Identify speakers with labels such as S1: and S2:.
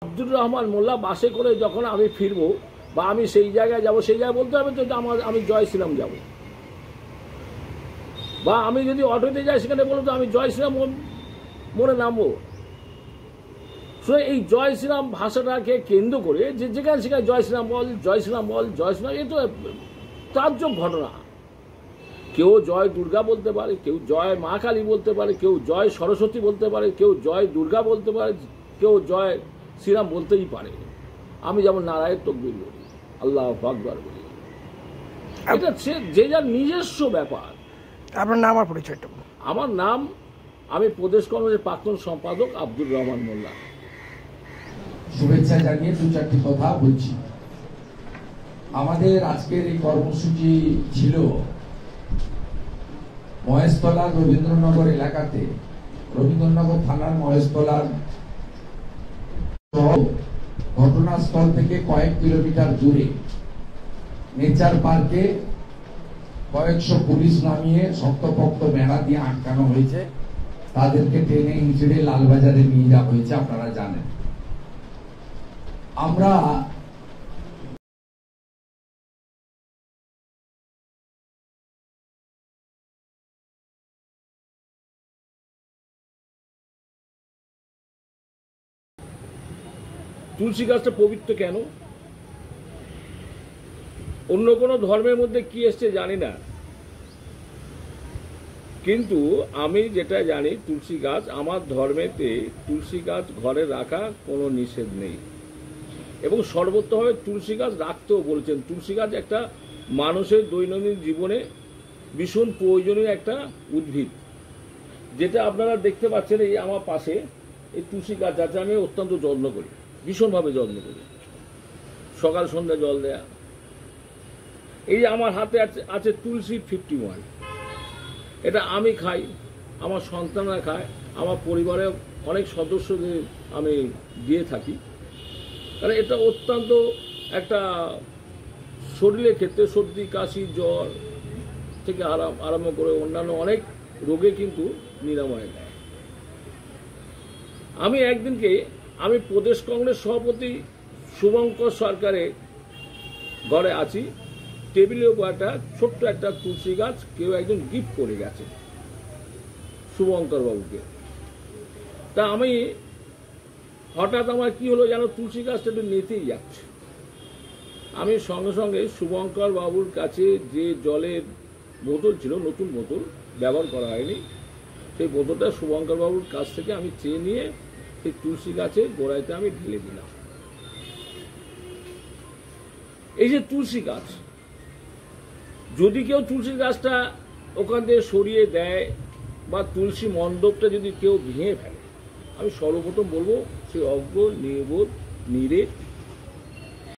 S1: আব্দুর রহমান মোল্লা বাসে করে যখন আমি ফিরবো বা আমি সেই জায়গায় যাব, সেই জায়গায় বলতে হবে তো আমি জয় শ্রীরাম যাব, বা আমি যদি অটোতে যাই সেখানে বলতো আমি জয় শ্রীরাম মনে নামবো। এই জয় শ্রীরাম ভাষাটাকে কেন্দ্র করে যেখানে সেখানে জয় শ্রীরাম বল, জয় শ্রীরাম বল, জয় শ্রীরাম, এ তো তাজ্জব ঘটনা। কেউ জয় দুর্গা বলতে পারে, কেউ জয় মা কালী বলতে পারে, কেউ জয় সরস্বতী বলতে পারে, কেউ জয় দুর্গা বলতে পারে, কেউ জয় শ্রীরাম বলতেই পারে। আমি যেমন নারায়ণ তকবীর বলি, আল্লাহু আকবার বলি, এটা যে যার নিজস্ব ব্যাপার।
S2: আপনার নাম আর পরিচয়টা?
S1: আমার নাম, আমি প্রদেশ কংগ্রেসের প্রাক্তন সম্পাদক আব্দুর রহমান মোল্লা।
S3: শুভেচ্ছা জানিয়ে দু চারটি কথা বলছি। আমাদের আজকের এই কর্মসূচি ছিল মহেশতলার রবীন্দ্রনগর এলাকাতে, রবীন্দ্রনগর থানার মহেশতলার ঘটনাস্থল থেকে কয়েক কিলোমিটার দূরে নেচার পার্কে কয়েকশো পুলিশ নামিয়ে শক্তপোক্ত বেড়া দিয়ে আটকানো হয়েছে। তাদেরকে টেনে হিঁচড়ে লালবাজারে নিয়ে যাওয়া হয়েছে, আপনারা জানেন। আমরা
S1: তুলসী গাছটা পবিত্র কেন? অন্য কোনো ধর্মের মধ্যে কি এসছে জানি না, কিন্তু আমি যেটা জানি তুলসী গাছ, আমার ধর্মেতে তুলসী গাছ ঘরে রাখা কোনো নিষেধ নেই, এবং সর্বত্রভাবে তুলসী গাছ রাখতেও বলছেন। তুলসী গাছ একটা মানুষের দৈনন্দিন জীবনে ভীষণ প্রয়োজনীয় একটা উদ্ভিদ, যেটা আপনারা দেখতে পাচ্ছেন এই আমার পাশে এই তুলসী গাছ, যাতে আমি অত্যন্ত যত্ন করি, ভীষণভাবে যত্ন করি, সকাল সন্ধ্যা জল দেয়া। এই যে আমার হাতে আছে তুলসী 51, এটা আমি খাই, আমার সন্তানরা খায়, আমার পরিবারের অনেক সদস্যদের আমি দিয়ে থাকি, কারণ এটা অত্যন্ত একটা শরীরের ক্ষেত্রে সর্দি কাশি জ্বর থেকে আরম্ভ করে অন্যান্য অনেক রোগে কিন্তু নিরাময় দেয়। আমি একদিনকে আমি প্রদেশ কংগ্রেস সভাপতি শুভঙ্কর সরকারের ঘরে আছি, টেবিলের উপর একটা ছোট্ট একটা তুলসী গাছ কেউ একজন গিফট করে গেছে শুভঙ্কর বাবুকে। তা আমি হঠাৎ আমার কি হলো যেন, তুলসী গাছটা একটু নিতেই যাচ্ছে। আমি সঙ্গে সঙ্গে শুভঙ্কর বাবুর কাছে যে জলের বোতল ছিল, নতুন বোতল, ব্যবহার করা হয়নি, সেই বোতলটা শুভঙ্কর বাবুর কাছ থেকে আমি চেয়ে নিয়ে সেই তুলসী গাছের গোড়াইতে আমি ঢেলে দিলাম। এই যে তুলসী গাছ, যদি কেউ তুলসী গাছটা ওখান থেকে সরিয়ে দেয় বা তুলসী মণ্ডপটা যদি কেউ ভেঙে ফেলে, আমি সর্বপ্রথম বলবো সে অজ্ঞ, নির্বোধ, নিরেট